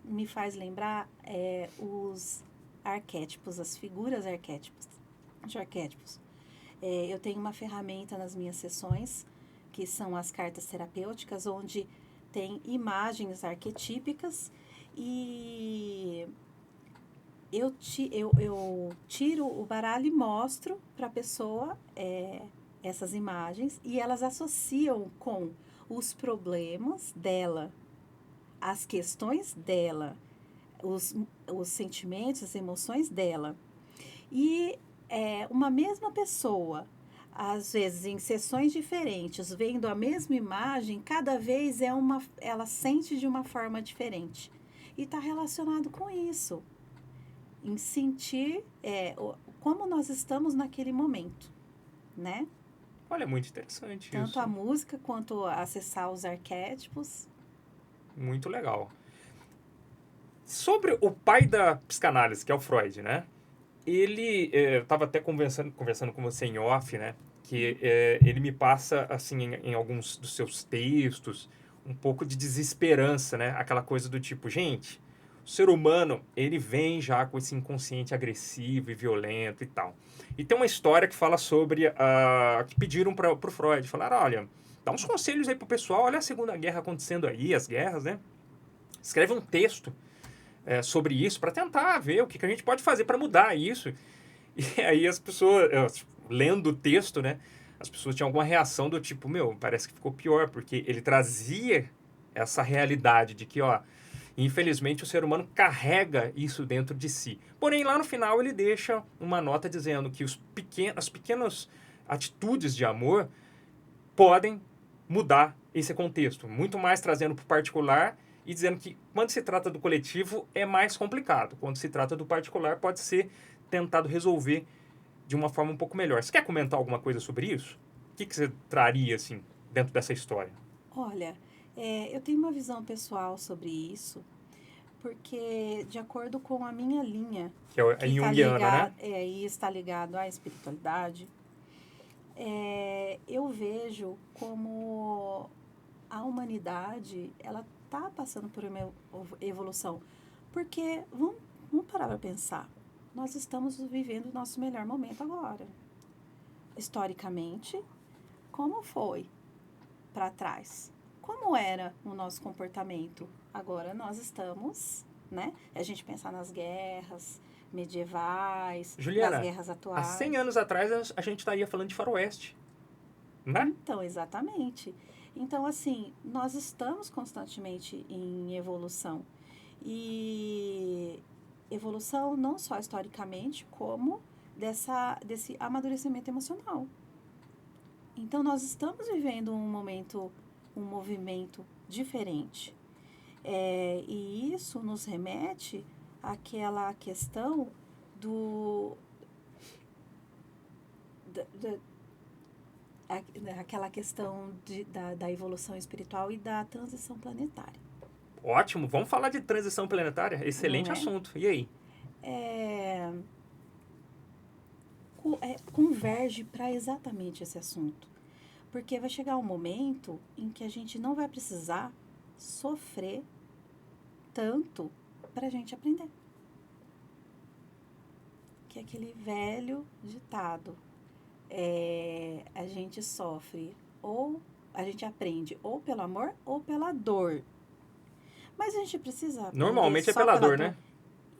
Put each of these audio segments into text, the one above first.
me faz lembrar os arquétipos, as figuras de arquétipos. Eu tenho uma ferramenta nas minhas sessões, que são as cartas terapêuticas, onde tem imagens arquetípicas e eu tiro o baralho e mostro para a pessoa essas imagens e elas associam com os problemas dela, as questões dela, os sentimentos, as emoções dela. E uma mesma pessoa, às vezes em sessões diferentes, vendo a mesma imagem, cada vez ela sente de uma forma diferente. E está relacionado com isso, em sentir como nós estamos naquele momento, né? Olha, é muito interessante Tanto isso. a música quanto acessar os arquétipos. Muito legal. Sobre o pai da psicanálise, que é o Freud, né? Ele, eu estava até conversando com você em off, né? Que ele me passa, assim, em alguns dos seus textos, um pouco de desesperança, né? Aquela coisa do tipo, gente, o ser humano, ele vem já com esse inconsciente agressivo e violento e tal. E tem uma história que fala sobre, que pediram para o Freud, falaram, olha, dá uns conselhos aí pro pessoal, olha a Segunda Guerra acontecendo aí, as guerras, né? Escreve um texto sobre isso para tentar ver o que a gente pode fazer para mudar isso. E aí as pessoas, lendo o texto, né? As pessoas tinham alguma reação do tipo, meu, parece que ficou pior, porque ele trazia essa realidade de que, ó, infelizmente o ser humano carrega isso dentro de si. Porém, lá no final ele deixa uma nota dizendo que as pequenas atitudes de amor podem mudar esse contexto, muito mais trazendo para o particular e dizendo que quando se trata do coletivo é mais complicado, quando se trata do particular pode ser tentado resolver de uma forma um pouco melhor. Você quer comentar alguma coisa sobre isso? O que você traria assim dentro dessa história? Olha, eu tenho uma visão pessoal sobre isso, porque de acordo com a minha linha, Que é a que está Jungiana, né? ligado, e está ligado à espiritualidade, eu vejo como a humanidade ela está passando por uma evolução, porque vamos parar para pensar, nós estamos vivendo o nosso melhor momento agora, historicamente, como foi para trás? Como era o nosso comportamento? Agora nós estamos, né? A gente pensar nas guerras medievais, nas Juliana, guerras há 100 atuais. anos atrás a gente estaria falando de faroeste, né? Então, exatamente. Então, assim, nós estamos constantemente em evolução. E evolução não só historicamente, como desse amadurecimento emocional. Então, nós estamos vivendo um momento, um movimento diferente. E isso nos remete àquela questão do. Aquela questão da evolução espiritual e da transição planetária, Ótimo, vamos falar de transição planetária. não Excelente é? assunto. E aí? É, converge para exatamente esse assunto. Porque vai chegar um momento em que a gente não vai precisar sofrer tanto para a gente aprender. Que é aquele velho ditado. A gente sofre ou a gente aprende ou pelo amor ou pela dor. Mas a gente precisa aprender Normalmente é só pela pela dor, dor? né?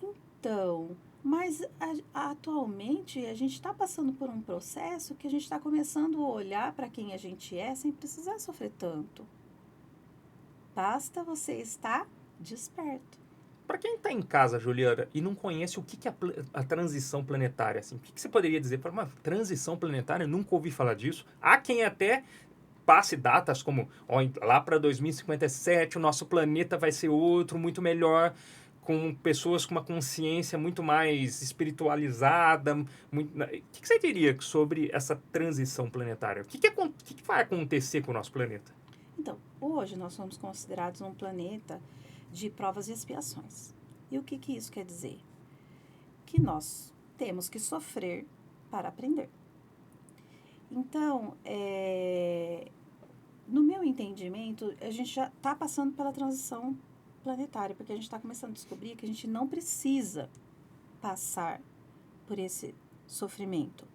Então, mas atualmente a gente está passando por um processo que a gente está começando a olhar para quem a gente é sem precisar sofrer tanto. Basta você estar desperto. Para quem está em casa, Juliana, e não conhece o que é a transição planetária, assim, o que você poderia dizer para uma transição planetária? Eu nunca ouvi falar disso. Há quem até passe datas como lá para 2057 o nosso planeta vai ser outro, muito melhor, com pessoas com uma consciência muito mais espiritualizada. O que você diria sobre essa transição planetária? O que vai acontecer com o nosso planeta? Então, hoje nós somos considerados um planeta de provas e expiações. E o que isso quer dizer? Que nós temos que sofrer para aprender. Então, no meu entendimento, a gente já está passando pela transição planetária, porque a gente está começando a descobrir que a gente não precisa passar por esse sofrimento.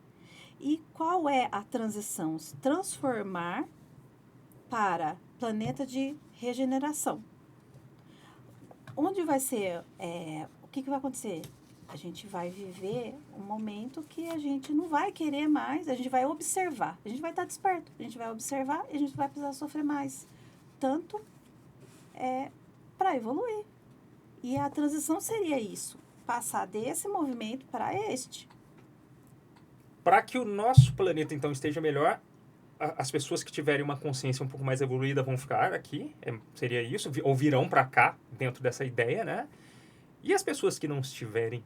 E qual é a transição? Se transformar para planeta de regeneração. Onde vai ser, o que vai acontecer? A gente vai viver um momento que a gente não vai querer mais, a gente vai observar, a gente vai estar desperto, a gente vai observar e a gente vai precisar sofrer mais. Tanto para evoluir. E a transição seria isso, passar desse movimento para este. Para que o nosso planeta, então, esteja melhor, as pessoas que tiverem uma consciência um pouco mais evoluída vão ficar aqui, seria isso, ou virão para cá, dentro dessa ideia, né? E as pessoas que não estiverem,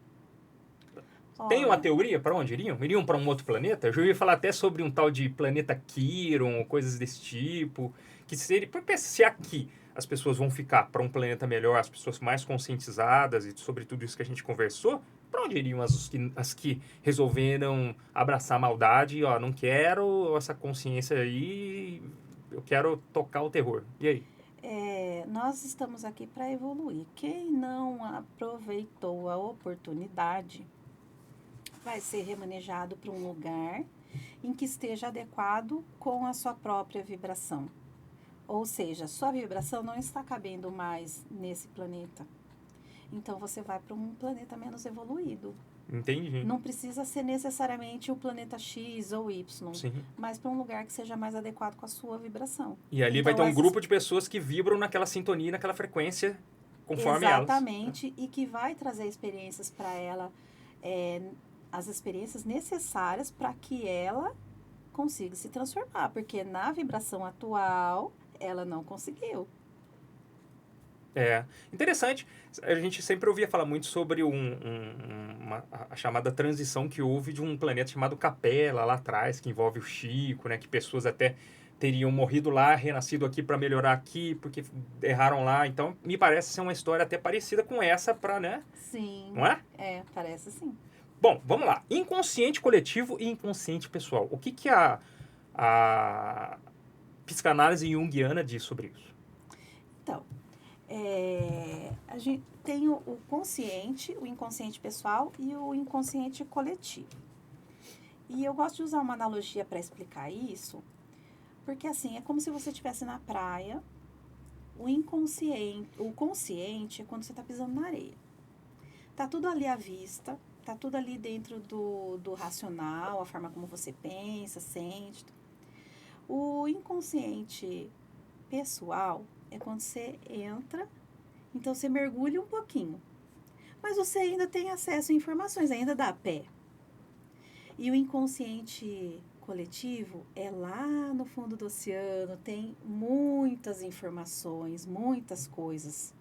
tem uma teoria para onde iriam? Iriam para um outro planeta? Eu já ouvi falar até sobre um tal de planeta Quiron, ou coisas desse tipo, que seria, porque se aqui as pessoas vão ficar para um planeta melhor, as pessoas mais conscientizadas e sobre tudo isso que a gente conversou, para onde iriam as que resolveram abraçar a maldade? Ó, não quero essa consciência aí, eu quero tocar o terror. E aí? Nós estamos aqui para evoluir. Quem não aproveitou a oportunidade vai ser remanejado para um lugar em que esteja adequado com a sua própria vibração. Ou seja, sua vibração não está cabendo mais nesse planeta. Então, você vai para um planeta menos evoluído. Entendi. Não precisa ser necessariamente o planeta X ou Y, Sim. mas para um lugar que seja mais adequado com a sua vibração. E ali então, vai ter um grupo de pessoas que vibram naquela sintonia, naquela frequência, conforme elas. Exatamente, e que vai trazer experiências para ela, as experiências necessárias para que ela consiga se transformar, porque na vibração atual, ela não conseguiu. Interessante. A gente sempre ouvia falar muito sobre a chamada transição que houve de um planeta chamado Capela lá atrás, que envolve o Chico, né? Que pessoas até teriam morrido lá, renascido aqui para melhorar aqui, porque erraram lá. Então, me parece ser uma história até parecida com essa né? Sim. Não é? Parece sim. Bom, vamos lá. Inconsciente coletivo e inconsciente pessoal. O que a psicanálise junguiana diz sobre isso? Então, a gente tem o consciente, o inconsciente pessoal e o inconsciente coletivo. E eu gosto de usar uma analogia para explicar isso, porque assim, é como se você estivesse na praia, o consciente é quando você está pisando na areia. Tá tudo ali à vista, tá tudo ali dentro do racional, a forma como você pensa, sente. O inconsciente pessoal é quando você entra, então você mergulha um pouquinho. Mas você ainda tem acesso a informações, ainda dá pé. E o inconsciente coletivo é lá no fundo do oceano, tem muitas informações, muitas coisas.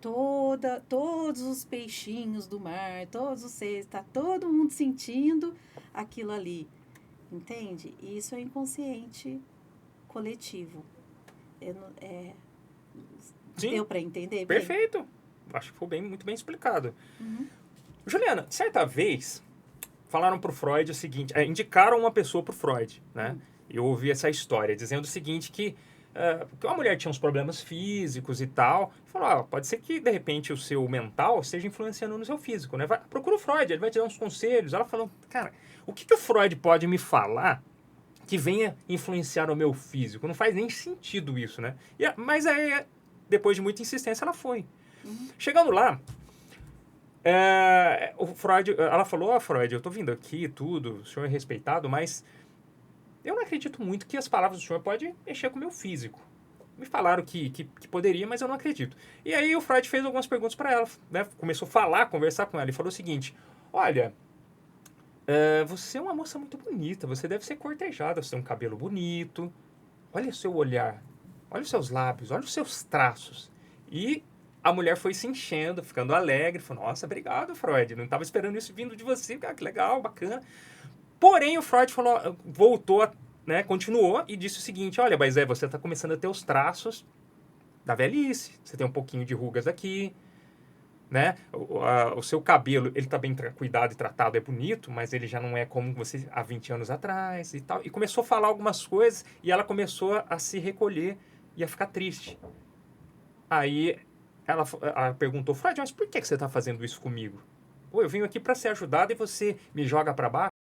Todos os peixinhos do mar, todos os seres, está todo mundo sentindo aquilo ali. Entende? E isso é o inconsciente coletivo. Sim, deu para entender? Perfeito. Bem? Acho que foi muito bem explicado. Uhum. Juliana, certa vez, falaram para o Freud o seguinte, indicaram uma pessoa para o Freud, né? Eu ouvi essa história, dizendo o seguinte, que uma mulher tinha uns problemas físicos e tal, falou, pode ser que, de repente, o seu mental esteja influenciando no seu físico, né? Procura o Freud, ele vai te dar uns conselhos. Ela falou, cara, o que o Freud pode me falar que venha influenciar o meu físico? Não faz nem sentido isso, né? Mas aí, depois de muita insistência, ela foi. Uhum. Chegando lá, o Freud, ela falou, Freud, eu tô vindo aqui e tudo, o senhor é respeitado, mas eu não acredito muito que as palavras do senhor podem mexer com o meu físico. Me falaram que poderia, mas eu não acredito. E aí o Freud fez algumas perguntas para ela, né? Começou a falar, conversar com ela e falou o seguinte, olha, você é uma moça muito bonita, você deve ser cortejada, você tem um cabelo bonito, olha o seu olhar, olha os seus lábios, olha os seus traços. E a mulher foi se enchendo, ficando alegre, falou, nossa, obrigado, Freud, não estava esperando isso vindo de você, cara, que legal, bacana. Porém, o Freud voltou, né, continuou e disse o seguinte, olha, mas você está começando a ter os traços da velhice, você tem um pouquinho de rugas aqui, né? O seu cabelo, ele está bem cuidado e tratado, é bonito, mas ele já não é como você há 20 anos atrás e tal. E começou a falar algumas coisas e ela começou a se recolher e a ficar triste. Aí ela perguntou, Freud, mas por que você está fazendo isso comigo? Pô, eu vim aqui para ser ajudado e você me joga para baixo?